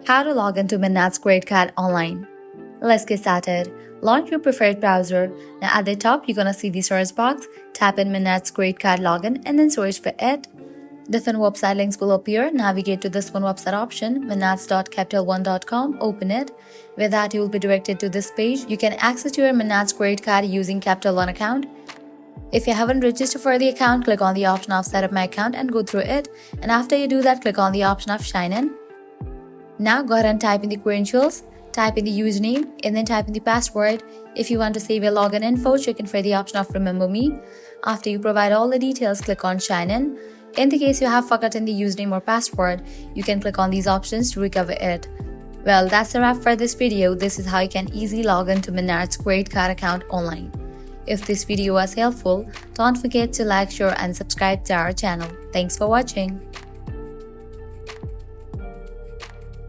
How to log into Menards Credit Card online. Let's get started. Launch your preferred browser. Now at the top, you're gonna see the search box. Type in Menards Credit Card Login and then search for it. Different website links will appear. Navigate to this one website option, menards.capitalone.com. Open it. With that, you will be directed to this page. You can access your Menards Credit Card using Capital One account. If you haven't registered for the account, click on the option of Set up my account and go through it. And after you do that, click on the option of Sign in. Now go ahead and type in the credentials, type in the username, and then type in the password. If you want to save your login info, check in for the option of Remember Me. After you provide all the details, click on Sign in. In the case you have forgotten the username or password, you can click on these options to recover it. Well, that's a wrap for this video. This is how you can easily log into Menards Credit Card account online. If this video was helpful, don't forget to like, share, and subscribe to our channel. Thanks for watching.